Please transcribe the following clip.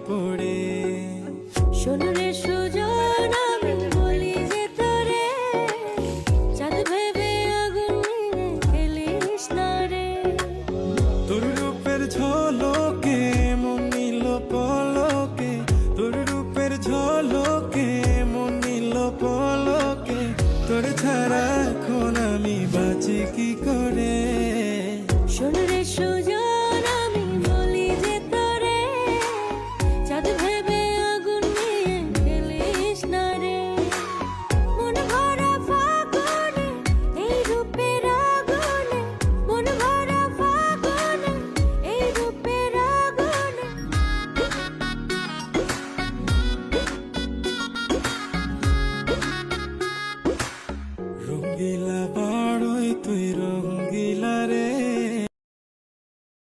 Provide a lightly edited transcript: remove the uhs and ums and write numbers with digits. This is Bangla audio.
পড়ে। শোন রে সুজন আমি বলি যে তোরে, চাঁদ ভেবে আগুন নিয়ে খেলিস না রে। তোর রূপের ঝলকে মন নিল পলকে, তোর রূপের ঝলকে মন নিল পলকে, তোর ছাড়া এখন আমি বাঁচি কি করে। শোন রে সুজন আমি বলি যে তোরে, চাঁদ ভেবে আগুন নিয়ে খেলিস না রে। মন ভরা ফাগুনে এই রূপের আগুনে, মন ভরা ফাগুনে এই রূপের আগুনে। রঙ্গিলা বাড়ই তুই